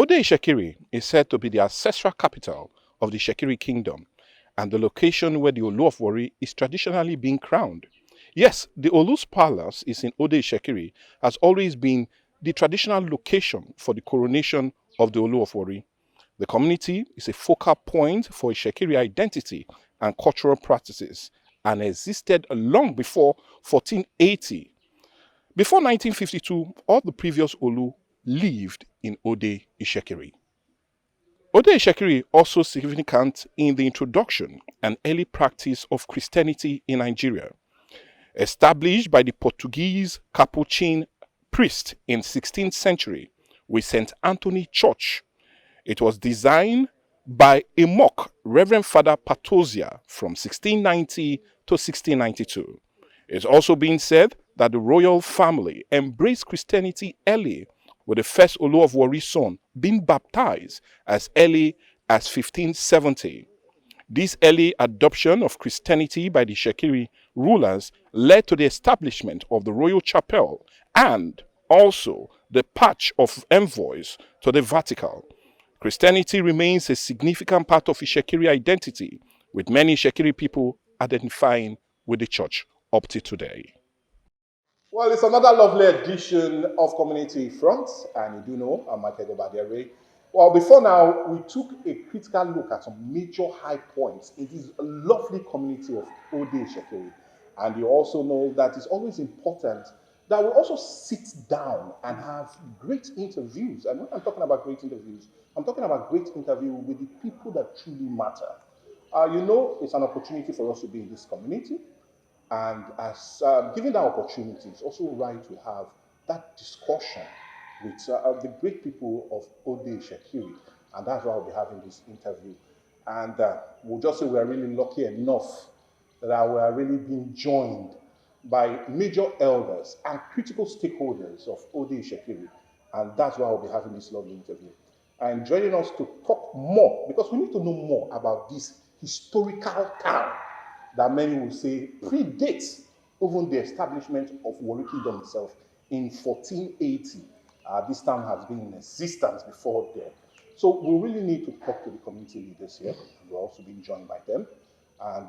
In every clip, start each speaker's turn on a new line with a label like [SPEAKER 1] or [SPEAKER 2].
[SPEAKER 1] Ode Ishekiri is said to be the ancestral capital of the Ishekiri kingdom and the location where the Olu of Warri is traditionally being crowned. Yes, the Olu's palace is in Ode Ishekiri, has always been the traditional location for the coronation of the Olu of Warri. The community is a focal point for Ishekiri identity and cultural practices and existed long before 1480. Before 1952, all the previous Olu lived in Ode Ishekiri. Ode Ishekiri also significant in the introduction and early practice of Christianity in Nigeria. Established by the Portuguese Capuchin priest in 16th century with St. Anthony Church, it was designed by a monk, Reverend Father Patosia, from 1690 to 1692. It's also been said that the royal family embraced Christianity early, with the first Olu of Warri's son being baptized as early as 1570. This early adoption of Christianity by the Ishekiri rulers led to the establishment of the royal chapel and also the patch of envoys to the Vatican. Christianity remains a significant part of Ishekiri identity, with many Ishekiri people identifying with the church up to today. Well, it's another lovely edition of Community Front, and you do know I'm Michael Obadere. Well, before now, we took a critical look at some major high points in this lovely community of Ode Ishekiri. And you also know that it's always important that we also sit down and have great interviews. And when I'm talking about great interviews, I'm talking about great interview with the people that truly matter. You know, it's an opportunity for us to be in this community. And as given that opportunity, it's also right to have that discussion with the great people of Ode Ishekiri. And that's why we'll be having this interview. And we'll just say we're really lucky enough that we are really being joined by major elders and critical stakeholders of Ode Ishekiri. And that's why we'll be having this lovely interview. And joining us to talk more, because we need to know more about this historical town that many will say predates even the establishment of Warri Kingdom itself in 1480. This town has been in existence before then. So we really need to talk to the community leaders here. We're also being joined by them. And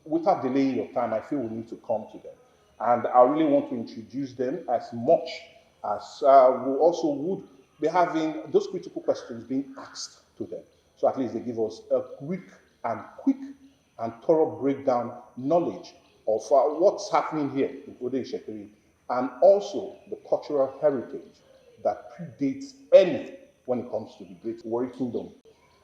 [SPEAKER 1] without delaying your time, I feel we need to come to them. And I really want to introduce them as much as we also would be having those critical questions being asked to them. So at least they give us a quick and thorough breakdown knowledge of what's happening here in Ode Ishekiri and also the cultural heritage that predates any when it comes to the great Warri Kingdom.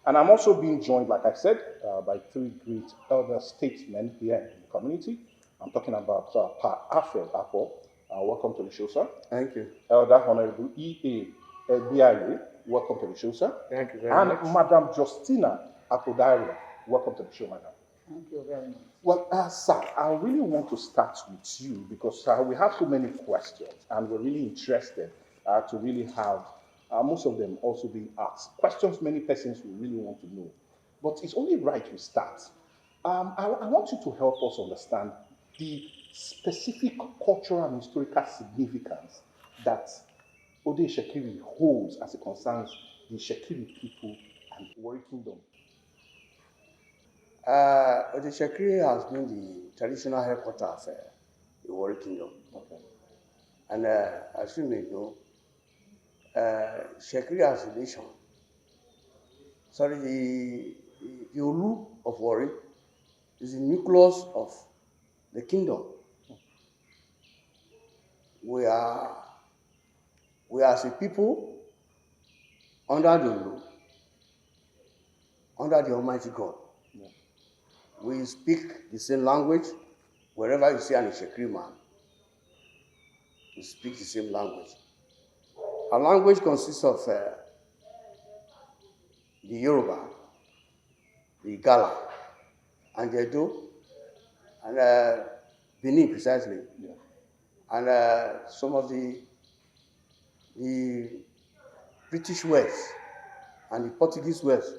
[SPEAKER 1] And I'm also being joined, like I said, by three great elder statesmen here in the community. I'm talking about Pa Alfred Apple. Welcome to the show, sir.
[SPEAKER 2] Thank you.
[SPEAKER 1] Elder Honorable E.A. Ebiaye, welcome to the show, sir.
[SPEAKER 2] Thank you very much.
[SPEAKER 1] And Madam Justina Apodaria, welcome to the show, madam.
[SPEAKER 3] Thank you very much.
[SPEAKER 1] Well, sir, I really want to start with you because we have so many questions and we're really interested to really have most of them also being asked. Questions many persons will really want to know. But it's only right we start. I want you to help us understand the specific cultural and historical significance that Ode Ishekiri holds as it concerns the Ishekiri people and Warri Kingdom.
[SPEAKER 2] Ode Ishekiri has been the traditional headquarters of the Warri Kingdom.
[SPEAKER 1] Okay.
[SPEAKER 2] And as you may know, Ishekiri as a nation, the Olu of Warri is the nucleus of the kingdom. We are as a people under the Olu, under the Almighty God.
[SPEAKER 1] Yeah.
[SPEAKER 2] We speak the same language. Wherever you see an Ishekiri man, we speak the same language. Our language consists of the Yoruba, the Igala, and the Edo, and Benin precisely,
[SPEAKER 1] Yeah.
[SPEAKER 2] and some of the British words and the Portuguese words,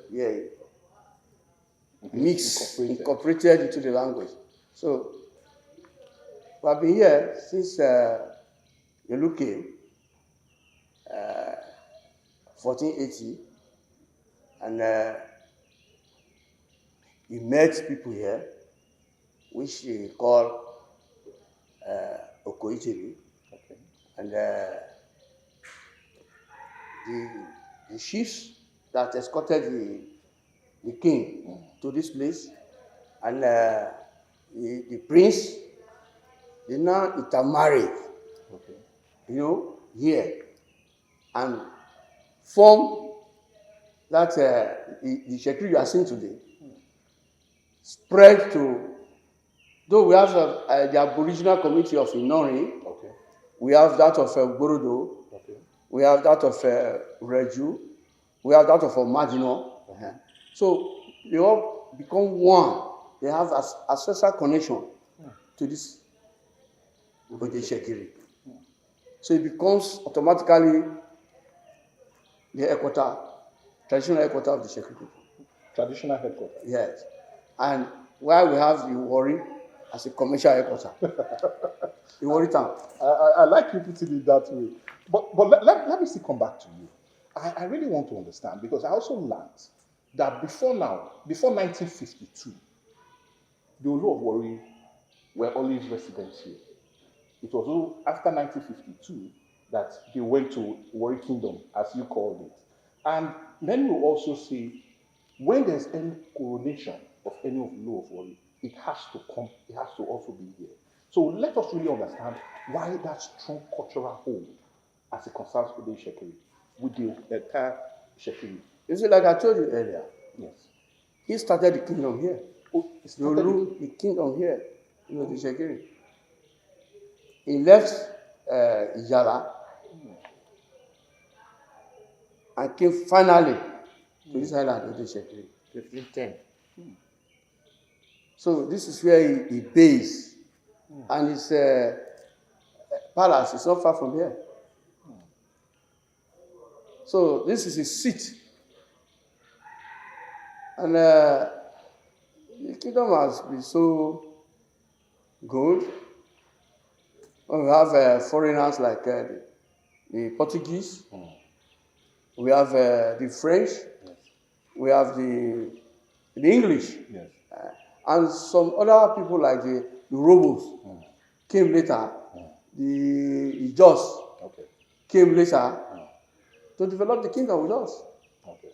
[SPEAKER 2] incorporated into the language. So we have been here since Olu came. 1480, and he met people here, which he called Okoichiri,
[SPEAKER 1] Okay.
[SPEAKER 2] and the chiefs that escorted the king to this place, and the prince, they now intermarried,
[SPEAKER 1] Okay.
[SPEAKER 2] here, and form that the Shekiri you are seeing today, spread to, though we have the Aboriginal community of Inori,
[SPEAKER 1] Okay.
[SPEAKER 2] we have that of Borodo,
[SPEAKER 1] Okay.
[SPEAKER 2] we have that of Reju, we have that of Magino. So they all become one. They have ancestral connection to this Ode Shekiri. So it becomes automatically the headquarter, traditional headquarter of the Shekiri people.
[SPEAKER 1] Traditional headquarters.
[SPEAKER 2] Yes. And while we have the Warri as a commercial headquarter, the Warri town.
[SPEAKER 1] I like you putting it that way. But let me still come back to you. I really want to understand, because I also learned that before 1952, the Olu of Warri were always residents here. It was only after 1952 that they went to Warri Kingdom, as you called it. And many will also say, when there's any coronation of any of the Olu of Warri, it has to also be here. So let us really understand why that strong cultural hold as it concerns Ode Shekiri with the entire Shekiri.
[SPEAKER 2] You see, like I told you earlier,
[SPEAKER 1] Yes.
[SPEAKER 2] he started the kingdom here.
[SPEAKER 1] Oh,
[SPEAKER 2] He ruled the kingdom here, the Shekiri. He left Ijala and came finally to this island, the Shekiri, 1510. So this is where he based, and his palace is not far from here. So this is his seat, and the kingdom has been so good. We have foreigners like the Portuguese, we have the French,
[SPEAKER 1] Yes.
[SPEAKER 2] we have the English,
[SPEAKER 1] Yes.
[SPEAKER 2] and some other people like the Robos came later. The Jos
[SPEAKER 1] Okay.
[SPEAKER 2] came later to develop the kingdom with us.
[SPEAKER 1] Okay.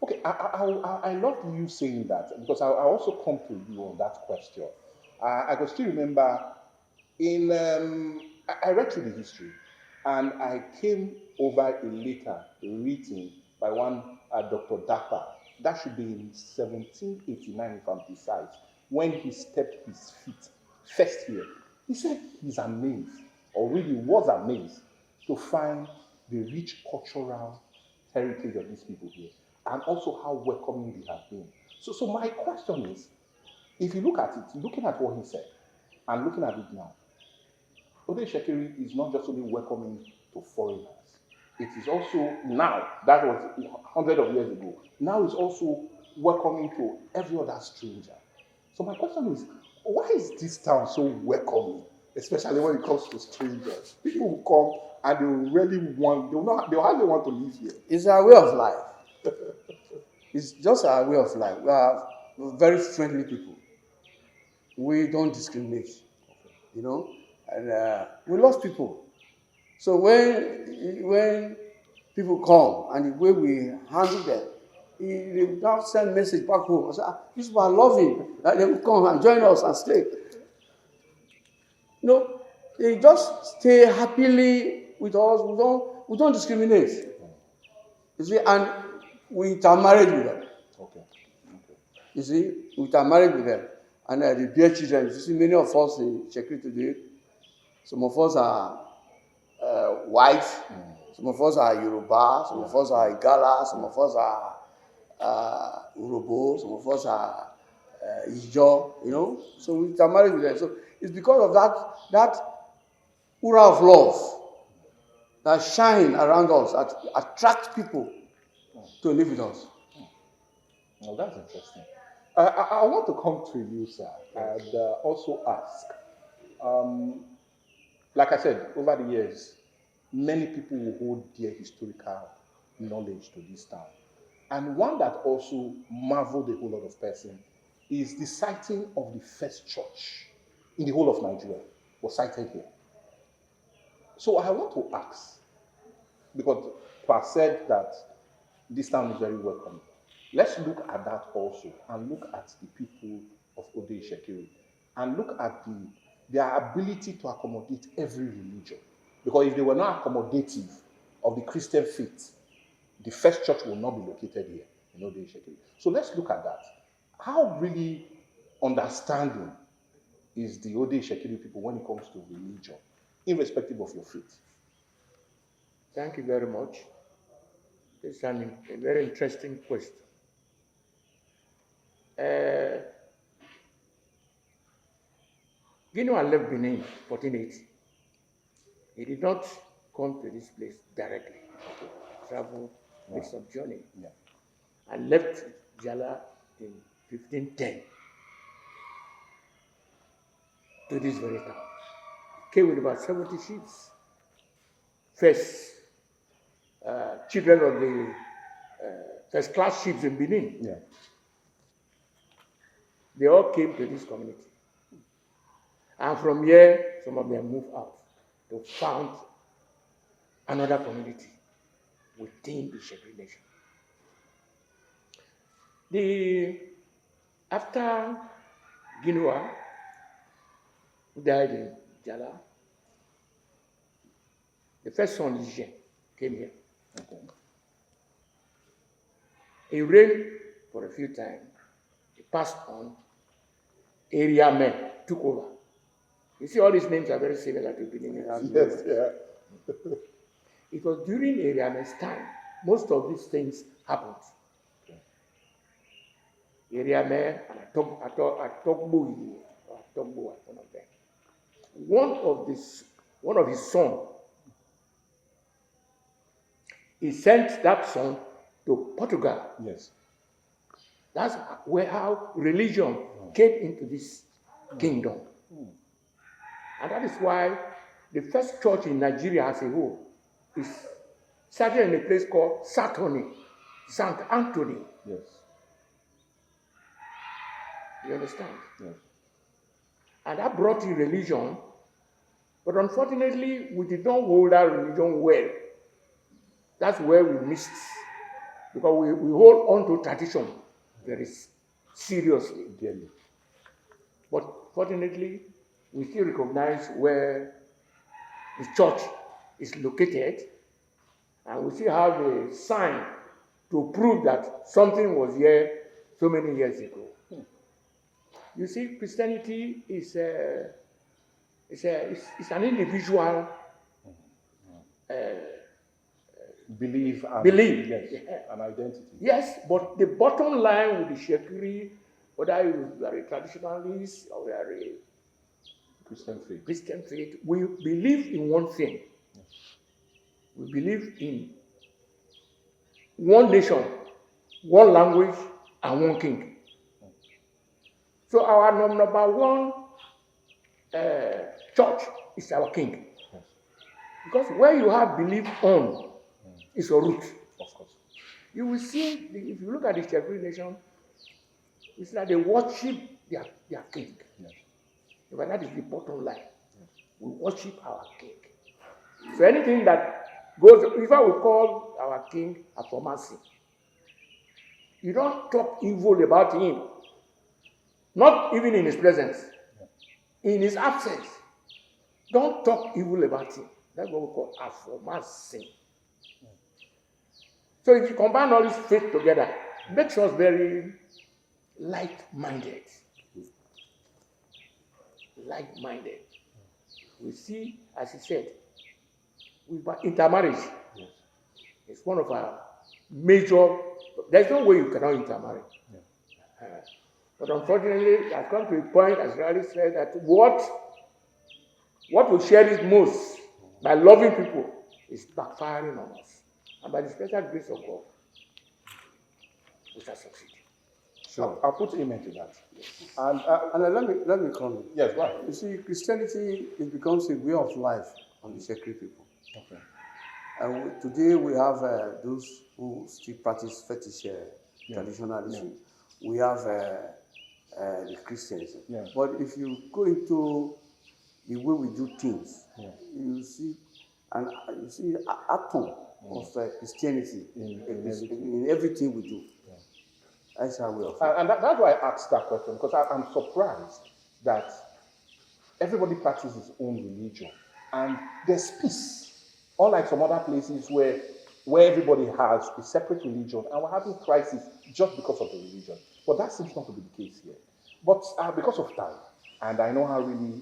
[SPEAKER 1] Okay, I love you saying that, because I also come to you on that question. I can still remember I read through the history, and I came over a letter written by one Dr. Dapa. That should be in 1789, if I'm precise, when he stepped his feet first here. He said he's amazed, or really was amazed, to find the rich cultural heritage of these people here, and also how welcoming they have been. So my question is, if you look at it, looking at what he said, and looking at it now, Ode Shekiri is not just only welcoming to foreigners. It is also now, that was hundreds of years ago, now it's also welcoming to every other stranger. So my question is, why is this town so welcoming, especially when it comes to strangers? People will come and they will really want, they'll hardly want to live here.
[SPEAKER 2] It's our way of life. It's just our way of life. We are very friendly people. We don't discriminate, and we love people. So when people come and the way we handle them, they now send message back home. I say, these people are loving. They will come and join us and stay. They just stay happily with us. We don't discriminate. You see, and we intermarried with them.
[SPEAKER 1] Okay.
[SPEAKER 2] You see, we intermarried with them. And they bear children. You see, many of us in Shekiri today, some of us are white, some of us are Yoruba, some of us are Igala, some of us are Urobo, some of us are Ijo, So we intermarried with them. So it's because of that aura of love that shine around us, that attract people to live with us.
[SPEAKER 1] Well, that's interesting. I want to come to you, sir, and also ask. Like I said, over the years, many people will hold their historical knowledge to this town. And one that also marveled a whole lot of person is the sighting of the first church in the whole of Nigeria was sighted here. So I want to ask, because Pa said that this town is very welcoming. Let's look at that also and look at the people of Ode Shekiri and look at their ability to accommodate every religion. Because if they were not accommodative of the Christian faith, the first church will not be located here in Ode Shekiri. So let's look at that. How really understanding is the Ode Shekiri people when it comes to religion, irrespective of your faith?
[SPEAKER 3] Thank you very much. It's a very interesting question. Ginoa left Benin in 1480. He did not come to this place directly. He traveled, made some journey, and left Jala in 1510 to this very town. He came with about 70 sheep. First, children of the first-class chiefs in Benin.
[SPEAKER 1] Yeah.
[SPEAKER 3] They all came to this community. And from here, some of them moved out to found another community within the Shekiri nation. After Ginoa, who died in Jala, the first son, Lijen, came here.
[SPEAKER 1] Okay.
[SPEAKER 3] He reigned for a few times. He passed on. Ariame took over. You see, all these names are very similar to Benin.
[SPEAKER 1] Yes, yeah.
[SPEAKER 3] It was during Ariame's time, most of these things happened. Ariame and Atogbu, one of them. One of his sons, he sent that son to Portugal.
[SPEAKER 1] Yes.
[SPEAKER 3] That's how religion came into this kingdom. And that is why the first church in Nigeria as a whole is started in a place called Satoni, St. Anthony.
[SPEAKER 1] Yes.
[SPEAKER 3] You understand?
[SPEAKER 1] Yes.
[SPEAKER 3] And that brought in religion, but unfortunately, we did not hold that religion well. That's where we missed, because we hold on to tradition very seriously.
[SPEAKER 1] Dearly.
[SPEAKER 3] But fortunately, we still recognize where the church is located, and we still have a sign to prove that something was here so many years ago. You see, Christianity is an individual
[SPEAKER 1] Belief. Yes.
[SPEAKER 3] Yeah.
[SPEAKER 1] An identity.
[SPEAKER 3] Yes, but the bottom line with the Shekiri, whether you are a traditionalist or you are a Christian faith, we believe in one thing. We believe in one nation, one language, and one king. So our number one church is our king. Because where you have belief on is your root.
[SPEAKER 1] Of course.
[SPEAKER 3] You will see, if you look at the Shekiri nation, it's like they worship their king.
[SPEAKER 1] Yes.
[SPEAKER 3] But that is the bottom line. We worship our king. So anything that goes, in fact, we call our king Afomasi. You don't talk evil about him. Not even in his presence. In his absence. Don't talk evil about him. That's what we call Afomasi. So if you combine all this faith together, it makes us very light-minded. Light-minded. We see, as he said, intermarriage.
[SPEAKER 1] Yes.
[SPEAKER 3] It's one of our major. There's no way you cannot intermarry.
[SPEAKER 1] Yeah.
[SPEAKER 3] But unfortunately, it has come to a point, as Riley said, that what we cherish most by loving people is backfiring on us. And by the special grace of God, we shall succeed.
[SPEAKER 1] So I'll put amen to that.
[SPEAKER 2] Yes.
[SPEAKER 1] And
[SPEAKER 2] let me come in.
[SPEAKER 1] yes, go ahead.
[SPEAKER 2] You see, Christianity, it becomes a way of life on the Shekiri people.
[SPEAKER 1] Okay.
[SPEAKER 2] And today we have those who still practice fetish traditionalism. We have the Christians.
[SPEAKER 1] Yeah.
[SPEAKER 2] But if you go into the way we do things, you see an atom of Christianity in everything we do. That's how we are.
[SPEAKER 1] And that's why I asked that question, because I'm surprised that everybody practices his own religion and there's peace. Unlike some other places where everybody has a separate religion and we're having crisis just because of the religion. But that seems not to be the case here. But because of time, and I know how really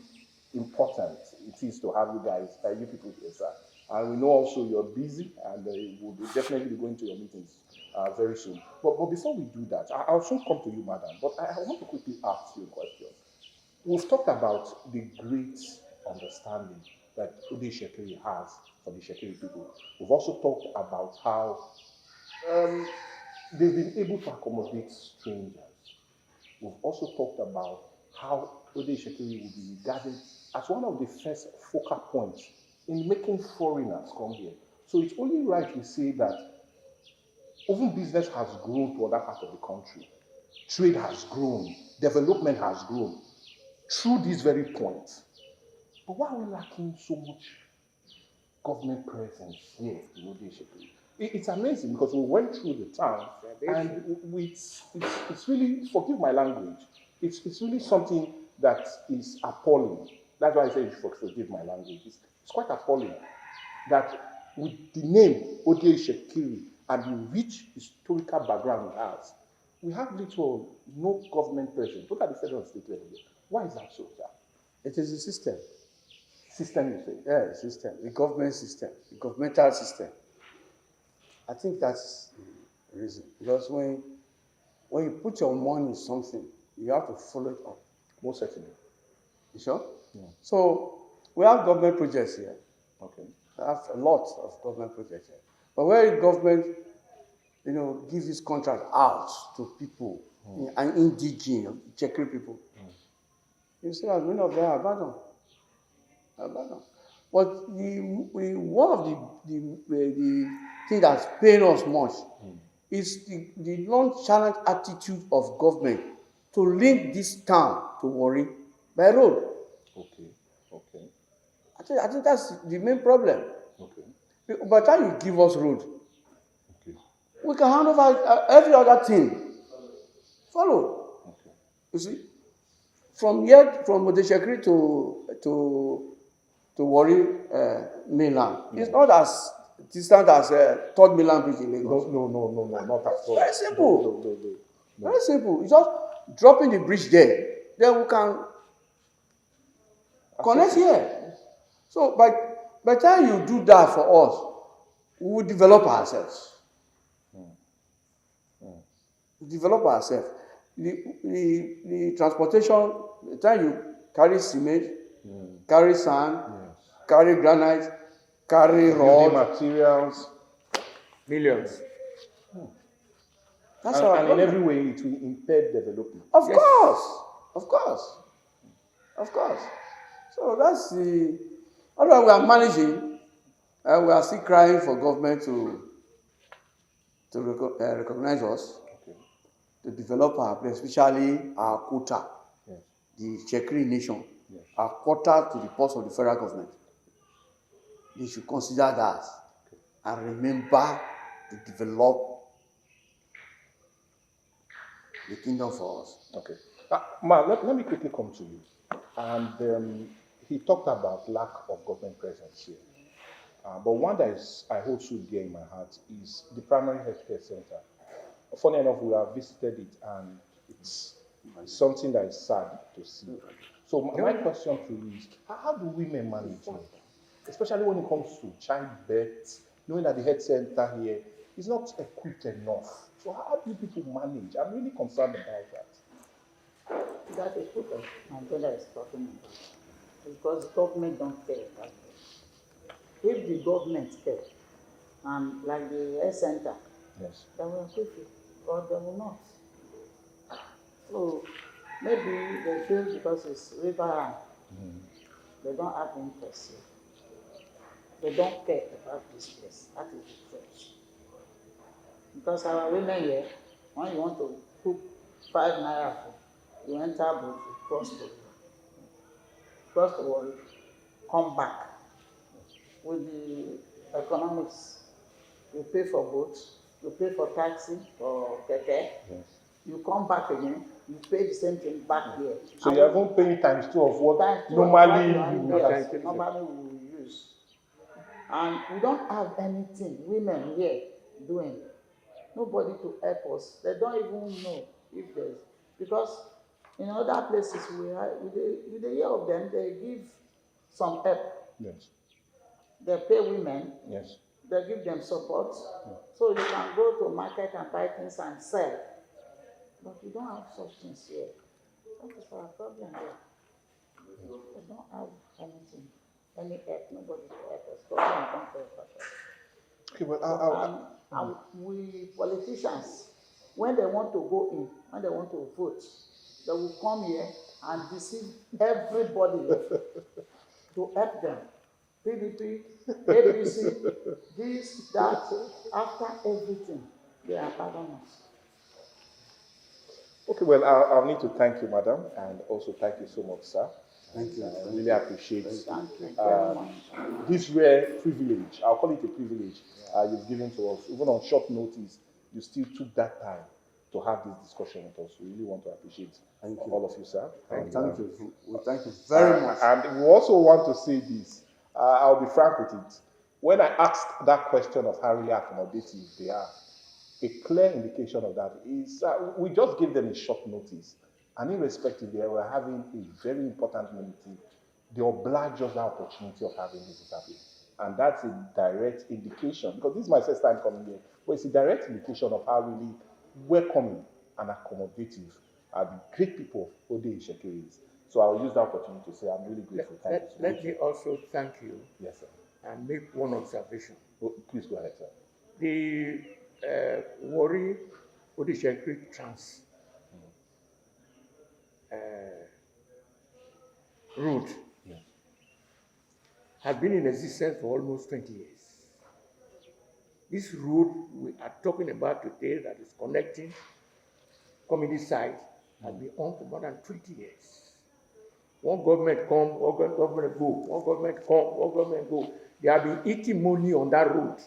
[SPEAKER 1] important it is to have you guys, you people here, sir. And we know also you're busy and we'll definitely be going to your meetings very soon. But before we do that, I'll soon come to you, madam. But I want to quickly ask you a question. We've talked about the great understanding that Ode Shekiri has for the Shekiri people. We've also talked about how they've been able to accommodate strangers. We've also talked about how Ode Shekiri will be regarded as one of the first focal points in making foreigners come here. So it's only right we say that even business has grown to other parts of the country. Trade has grown, development has grown through this very point. But why are we lacking so much government presence here in Ode Shekiri? It's amazing because we went through the town and it's really, forgive my language, it's really something that is appalling. That's why I say forgive my language. It's quite appalling that with the name Ode Shekiri and the rich historical background it has, we have little no government presence. Look at the federal and state level. Why is that so, sir?
[SPEAKER 2] It is a system.
[SPEAKER 1] System, you say?
[SPEAKER 2] Yeah, system. The government system. The governmental system. I think that's the reason. Because when you put your money in something, you have to follow it up.
[SPEAKER 1] Most certainly.
[SPEAKER 2] You sure?
[SPEAKER 1] Yeah.
[SPEAKER 2] So we have government projects here.
[SPEAKER 1] Okay.
[SPEAKER 2] We have a lot of government projects here. But where the government, gives this contract out to people, and indigenous, Shekiri people, you see that many of them are abandoned. But one of the thing that's paying us much is the nonchalant attitude of government to link this town to Warri by road.
[SPEAKER 1] Okay.
[SPEAKER 2] I think that's the main problem.
[SPEAKER 1] Okay.
[SPEAKER 2] By the time you give us road,
[SPEAKER 1] Okay.
[SPEAKER 2] we can hand over every other thing. Follow.
[SPEAKER 1] Okay.
[SPEAKER 2] You see, from Ode Shekiri to Warri mainland, it's not as distant as third mainland bridge in Lagos.
[SPEAKER 1] No, not at all.
[SPEAKER 2] Very simple.
[SPEAKER 1] No.
[SPEAKER 2] Very simple. It's just dropping the bridge there. Then we can connect here. So by the time you do that for us, we will develop ourselves. We develop ourselves. The transportation, the time you carry cement, carry sand, carry granite, carry
[SPEAKER 1] Building
[SPEAKER 2] rod,
[SPEAKER 1] materials.
[SPEAKER 3] Millions.
[SPEAKER 2] that's
[SPEAKER 1] And in every way it will impede development.
[SPEAKER 2] Of course. So that's the. Although we are managing, we are still crying for government to recognize us, to develop our place, especially our quota, the Shekiri nation, our quota to the ports of the federal government. They should consider that and remember to develop the kingdom for us.
[SPEAKER 1] Okay. Ma, let me quickly come to you. And he talked about lack of government presence here. But one that I hold so dear in my heart is the primary healthcare center. Funny enough, we have visited it and it's something that is sad to see. So my question to you is, how do women manage it? Especially when it comes to childbirth, knowing that the health center here is not equipped enough. So how do people manage? I'm really concerned about that.
[SPEAKER 4] That is what my brother is talking about. Because government don't care about it. If the government care, and like the health center,
[SPEAKER 1] Yes.
[SPEAKER 4] they will equip it, but they will not. So maybe they feel because it's river, they don't have interest. They don't care about this place. That is the truth. Because our women here, when you want to cook 5 naira food, you enter boat, you cross the water, come back with the economics. You pay for boat, you pay for taxi, for keke,
[SPEAKER 1] Yes.
[SPEAKER 4] you come back again, you pay the same thing back here.
[SPEAKER 1] So
[SPEAKER 4] And
[SPEAKER 1] you're even paying times 2 of what
[SPEAKER 4] times two of
[SPEAKER 1] normally
[SPEAKER 4] what
[SPEAKER 1] you
[SPEAKER 4] you
[SPEAKER 1] would
[SPEAKER 4] are
[SPEAKER 1] have.
[SPEAKER 4] here, normally we will use. And we don't have anything, women here, doing. Nobody to help us. They don't even know if there's, because in other places with the hear of them, they give some help.
[SPEAKER 1] Yes.
[SPEAKER 4] They pay women,
[SPEAKER 1] Yes.
[SPEAKER 4] they give them support, so they can go to market and buy things and sell. But we don't have such things here. That is our problem there. We don't have anything, any help, nobody to help us. Government don't help us.
[SPEAKER 1] Okay, well,
[SPEAKER 4] And we politicians, when they want to go in, when they want to vote, they will come here and deceive everybody to help them. PDP, APC, this, that, after everything, they are pardon us.
[SPEAKER 1] okay, well, I'll need to thank you, madam, and also thank you so much, sir.
[SPEAKER 2] Thank you.
[SPEAKER 1] I really appreciate
[SPEAKER 4] Thank you very much.
[SPEAKER 1] this rare privilege. I'll call it a privilege you've given to us. Even on short notice, you still took that time to have this discussion with us. We really want to appreciate
[SPEAKER 2] Thank you.
[SPEAKER 1] all of you, sir.
[SPEAKER 2] Thank you. We thank you very much.
[SPEAKER 1] And we also want to say this. I'll be frank with it. When I asked that question of how really accommodative they are, a clear indication of that is we just gave them a short notice. And irrespective, they were having a very important meeting. They obliged us that opportunity of having this interview. And that's a direct indication, because this is my first time coming here, but it's a direct indication of how really welcoming and accommodative are the great people of Ode Ishekiri is. So I'll use that opportunity to say I'm really grateful. Thank you so
[SPEAKER 3] Let
[SPEAKER 1] much.
[SPEAKER 3] me also thank you
[SPEAKER 1] Yes, sir.
[SPEAKER 3] and make one observation.
[SPEAKER 1] Oh, please go ahead, sir.
[SPEAKER 3] The Warri Odishekri Trans route
[SPEAKER 1] Yeah.
[SPEAKER 3] has been in existence for almost 20 years. This route we are talking about today that is connecting community side has been on for more than 20 years. One government come, one government go, one government come, one government go. They have been eating money on that road.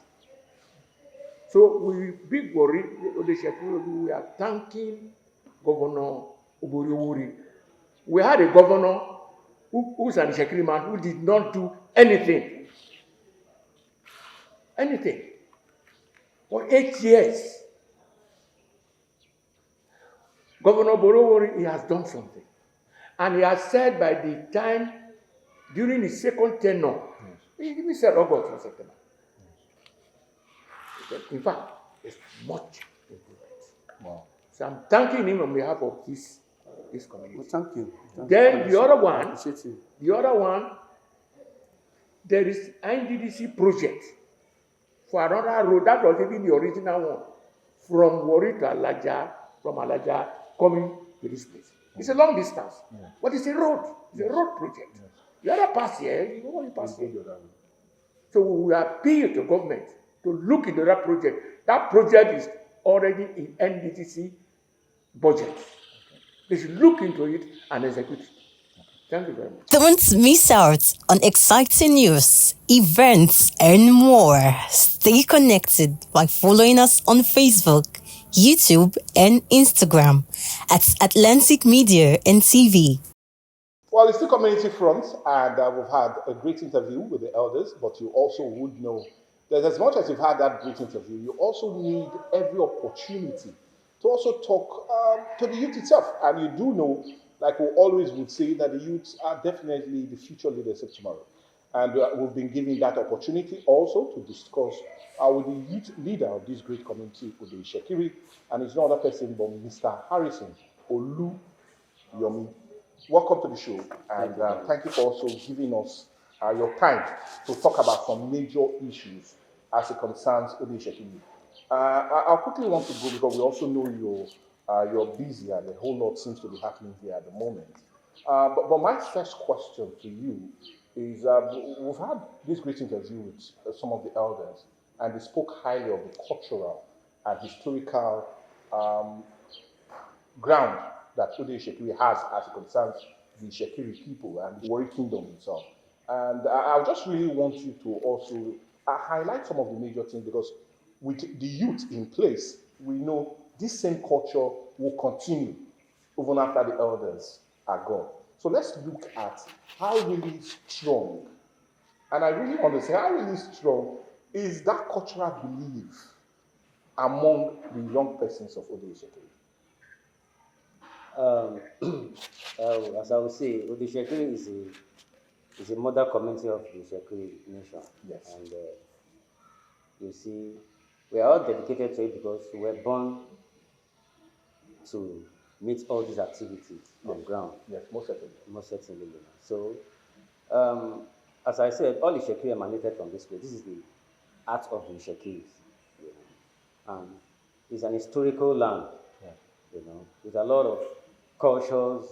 [SPEAKER 3] So we big worry, we are thanking Governor Oboriwori. We had a governor who's an Ishekiri man who did not do anything. Anything. For 8 years. Governor Oboriwori, he has done something. And he has said by the time, during his second tenure, he said August or September. In fact, there's much improvement.
[SPEAKER 1] Wow.
[SPEAKER 3] So I'm thanking him on behalf of this community.
[SPEAKER 2] Well, thank you.
[SPEAKER 3] Then the other
[SPEAKER 2] I
[SPEAKER 3] one,
[SPEAKER 2] appreciate you.
[SPEAKER 3] there is NDDC project for another road. That was even the original one. From Warri to Alaja, from Alaja coming to this place. It's a long distance, but it's a road. It's a road project. The other pass here, you only pass here. So we appeal to government to look into that project. That project is already in NDDC budget. They should look into it and execute it. Thank you very much.
[SPEAKER 5] Don't miss out on exciting news, events, and more. Stay connected by following us on Facebook, YouTube, and Instagram at Atlantic Media and TV.
[SPEAKER 1] Well, it's the community front, and we've had a great interview with the elders, but you also would know that as much as you've had that great interview, you also need every opportunity to also talk to the youth itself. And you do know, like we always would say, that the youths are definitely the future leaders of tomorrow. And we've been given that opportunity also to discuss with the youth leader of this great community, Ode Ishekiri, and it's no other person but Mr. Harrison Olu Yomi. Welcome to the show, and thank you for also giving us your time to talk about some major issues as it concerns Ode Ishekiri. I'll quickly want to go because we also know you're busy and a whole lot seems to be happening here at the moment. But my first question to you is we've had this great interview with some of the elders, and they spoke highly of the cultural and historical ground that Ode Shekiri has as it concerns the Shekiri people and the Warri Kingdom itself. And I just really want you to also highlight some of the major things, because with the youth in place, we know this same culture will continue even after the elders are gone. So let's look at how really strong, and I really want to say how really strong is that cultural belief among the young persons of Ode Shekiri.
[SPEAKER 6] As I would say, Odishekiri is a mother community of the Shekiri nation.
[SPEAKER 1] Yes.
[SPEAKER 6] And you see, we are all dedicated to it because we were born to meet all these activities on ground.
[SPEAKER 1] Yes, most certainly.
[SPEAKER 6] Most certainly. So, as I said, all the Shekiri emanated from this place. This is the art of the Shekiris. You know. And it's an historical land,
[SPEAKER 1] Yeah.
[SPEAKER 6] you know, with a lot of cultures,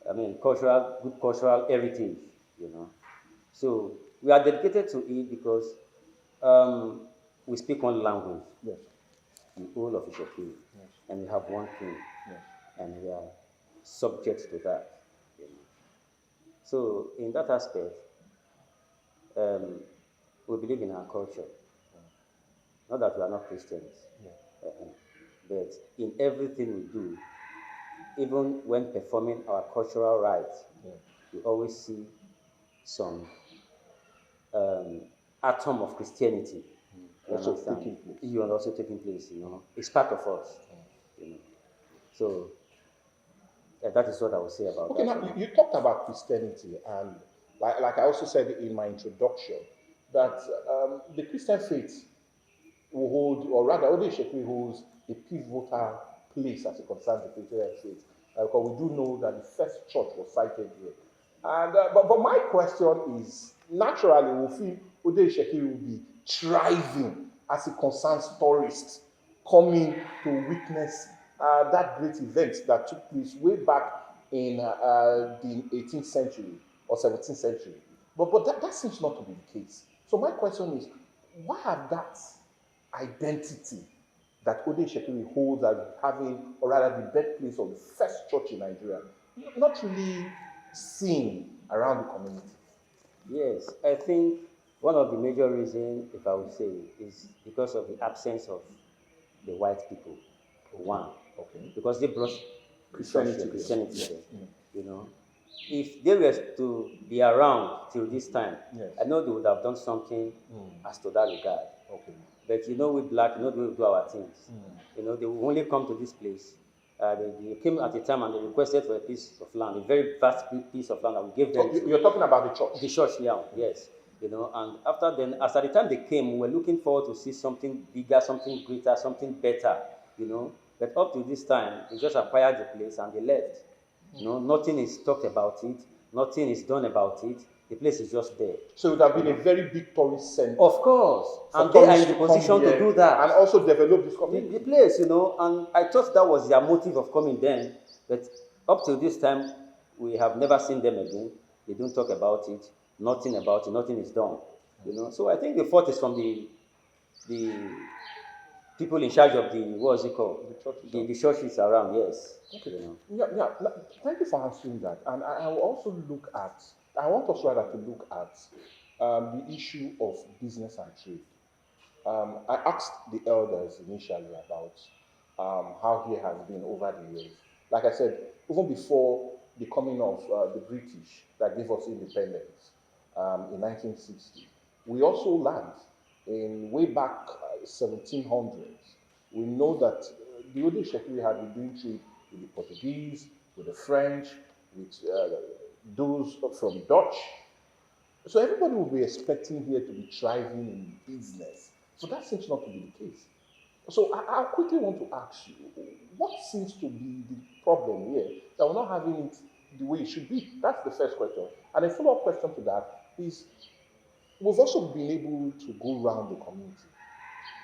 [SPEAKER 6] good cultural heritage, you know. So we are dedicated to it because we speak one language,
[SPEAKER 1] Yes.
[SPEAKER 6] the whole of Ishekiri,
[SPEAKER 1] Yes.
[SPEAKER 6] and we have one king,
[SPEAKER 1] Yes.
[SPEAKER 6] and we are subject to that. You know. So in that aspect, we believe in our culture. Not that we are not Christians,
[SPEAKER 1] Yeah.
[SPEAKER 6] but in everything we do, even when performing our cultural rites,
[SPEAKER 1] Yeah.
[SPEAKER 6] we always see some atom of Christianity. You
[SPEAKER 1] Also
[SPEAKER 6] understand?
[SPEAKER 1] taking place.
[SPEAKER 6] You are also taking place, you know. It's part of us, you know. So that is what I would say about
[SPEAKER 1] Okay,
[SPEAKER 6] that.
[SPEAKER 1] now you talked about Christianity, and like I also said in my introduction, that the Christian faith will hold, or rather, Ode Shekiri holds a pivotal place as it concerns the Christian faith, because we do know that the first church was sited here. And but my question is, naturally, we feel Ode Shekiri will be thriving as it concerns tourists coming to witness that great event that took place way back in the 18th century or 17th century. But that seems not to be the case. So my question is, why have that identity that Ode Shekiri holds as having, or rather the birthplace of the first church in Nigeria, not really seen around the community?
[SPEAKER 6] Yes, I think one of the major reasons, if I would say, is because of the absence of the white people. One,
[SPEAKER 1] Okay.
[SPEAKER 6] because they brought
[SPEAKER 1] Christianity.
[SPEAKER 6] Christianity
[SPEAKER 1] Yes.
[SPEAKER 6] there, you know. If they were to be around till this time,
[SPEAKER 1] Yes.
[SPEAKER 6] I know they would have done something as to that regard.
[SPEAKER 1] Okay.
[SPEAKER 6] But you know, we black, you know, we do our things. You know, they will only come to this place. They came at a time and they requested for a piece of land, a very vast piece of land that we gave them.
[SPEAKER 1] So you're talking about the church?
[SPEAKER 6] The church, yeah, yes. You know, and after then, as at the time they came, we were looking forward to see something bigger, something greater, something better, you know. But up to this time, they just acquired the place and they left. You know, nothing is talked about it, nothing is done about it. The place is just there.
[SPEAKER 1] So it would have been a very big tourist center.
[SPEAKER 6] Of course,
[SPEAKER 1] for
[SPEAKER 6] and they are
[SPEAKER 1] tourists
[SPEAKER 6] in the
[SPEAKER 1] to come
[SPEAKER 6] position to
[SPEAKER 1] here
[SPEAKER 6] do that.
[SPEAKER 1] and also develop this
[SPEAKER 6] The
[SPEAKER 1] community.
[SPEAKER 6] place, you know, and I thought that was their motive of coming then, but up till this time, we have never seen them again. They don't talk about it, nothing is done, you know. So I think the fault is from the people in charge of the, what is it called? The churches around, yes.
[SPEAKER 1] Okay.
[SPEAKER 6] You know.
[SPEAKER 1] Yeah. Thank you for answering that. And I will also look at, I want us rather to look at the issue of business and trade. I asked the elders initially about how he has been over the years. Like I said, even before the coming of the British that gave us independence in 1960, we also learned in way back 1700s. We know that the Ode Shekiri had been doing trade with the Portuguese, with the French, with those from Dutch. So everybody will be expecting here to be thriving in business. So that seems not to be the case. So I quickly want to ask you, what seems to be the problem here that we're not having it the way it should be? That's the first question. And a follow-up question to that is, we've also been able to go around the community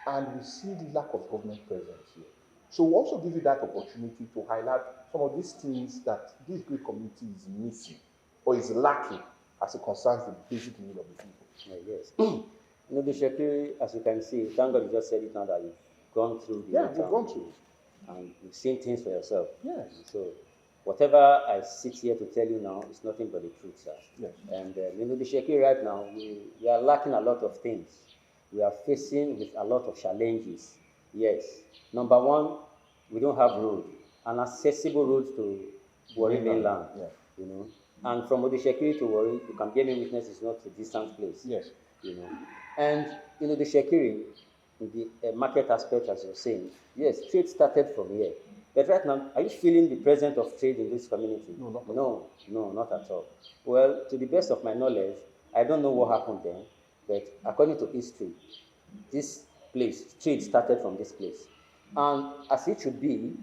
[SPEAKER 1] and we see the lack of government presence here. So we'll also give you that opportunity to highlight some of these things that this great community is missing or is lacking as it concerns the basic need of the people.
[SPEAKER 6] Yes. You know, the Shekiri, as you can see, thank God you just said it now that you've gone through the
[SPEAKER 1] Yeah,
[SPEAKER 6] whole
[SPEAKER 1] we've
[SPEAKER 6] town,
[SPEAKER 1] gone through it.
[SPEAKER 6] and you've seen things for yourself.
[SPEAKER 1] Yes.
[SPEAKER 6] So, whatever I sit here to tell you now is nothing but the truth, sir.
[SPEAKER 1] Yes.
[SPEAKER 6] And you know, the Shekiri right now, we are lacking a lot of things. We are facing with a lot of challenges. Yes. Number one, we don't have road, an accessible road to Warri mainland.
[SPEAKER 1] Yeah.
[SPEAKER 6] You know, and from Odeshekiri to Warri, you can bear me witness, it's not a distant place.
[SPEAKER 1] Yes.
[SPEAKER 6] You know, and you know, the Shekiri, in the market aspect, as you're saying, yes, trade started from here. But right now, are you feeling the presence of trade in this community?
[SPEAKER 1] No, not at all.
[SPEAKER 6] No, not at all. Well, to the best of my knowledge, I don't know what happened then, but according to history, this place, trade started from this place. And as it should be,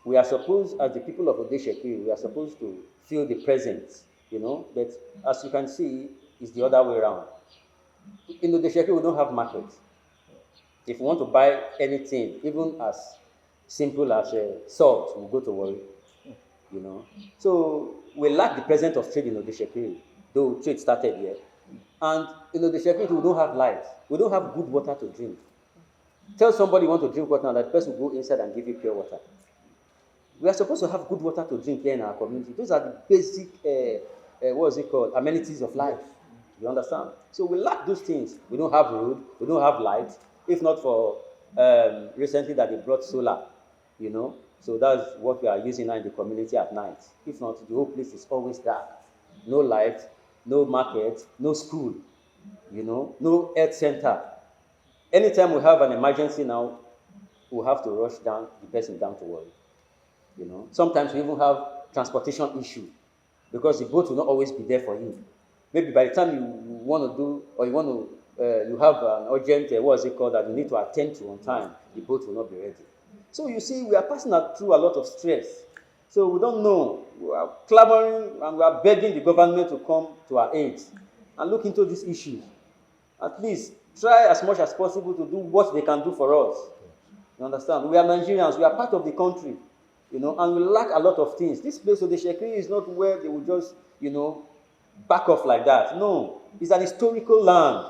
[SPEAKER 6] we are supposed, as the people of Odeshekiri, we are supposed to feel the presence, you know, but as you can see, it's the other way around. In Odeshekiri, we don't have market. If we want to buy anything, even as simple as salt, we'll go to Warri, you know. So we lack the presence of trade in Odeshekiri, though trade started here. And in Odeshekiri, we don't have light. We don't have good water to drink. Tell somebody you want to drink water, and that person will go inside and give you pure water. We are supposed to have good water to drink here in our community. Those are the basic, what is it called, amenities of life. You understand? So we lack those things. We don't have road, we don't have light. If not for recently that they brought solar, you know. So that's what we are using now in the community at night. If not, the whole place is always dark. No light, no market, no school, you know, no health center. Anytime we have an emergency now, we have to rush down the person down to Warri. You know, sometimes we even have transportation issue because the boat will not always be there for you. Maybe by the time you want to do, or you want to, you have an urgent, what is it called, that you need to attend to on time, the boat will not be ready. So you see, we are passing through a lot of stress. So we don't know. We are clamoring and we are begging the government to come to our aid and look into these issues. At least try as much as possible to do what they can do for us. You understand? We are Nigerians. We are part of the country. You know, and we lack a lot of things. This place, Odeshekiri, is not where they will just, you know, back off like that. No, it's an historical land,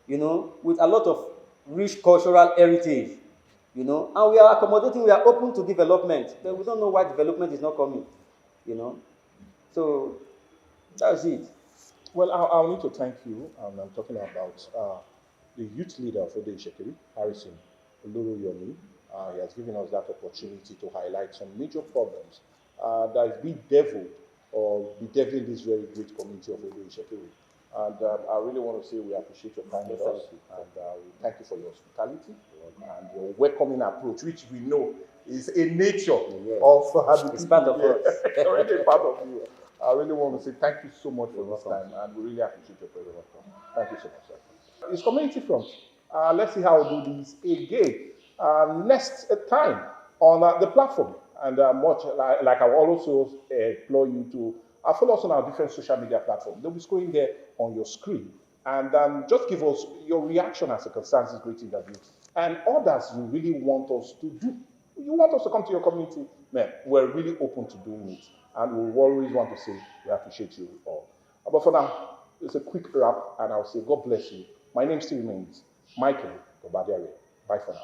[SPEAKER 6] you know, with a lot of rich cultural heritage, you know, and we are accommodating, we are open to development, but we don't know why development is not coming, you know. So that's it.
[SPEAKER 1] Well, I'll need to thank you. I'm talking about the youth leader of Odeshekiri, Harrison Oloroyomi. He has given us that opportunity to highlight some major problems that is bedeviled or bedeviling this very great community of Odeshekiri. And I really want to say we appreciate your time with us, and we thank you for your hospitality and your welcoming approach, which we know is a nature of the
[SPEAKER 6] It's part of us.
[SPEAKER 1] It's already a part of you. I really want to say thank you so much for this time, and we really appreciate your presence. Thank you so much, sir. It's community front. Let's see how we'll do this again next time on the platform. And much like I will also implore you to follow us on our different social media platforms. They'll be scrolling there on your screen. And just give us your reaction as it concerns this great interview. And others you really want us to do. You want us to come to your community, man, we're really open to doing it. And we always want to say we appreciate you all. But for now, it's a quick wrap, and I'll say God bless you. My name still remains Michael Obadiare. Bye for now.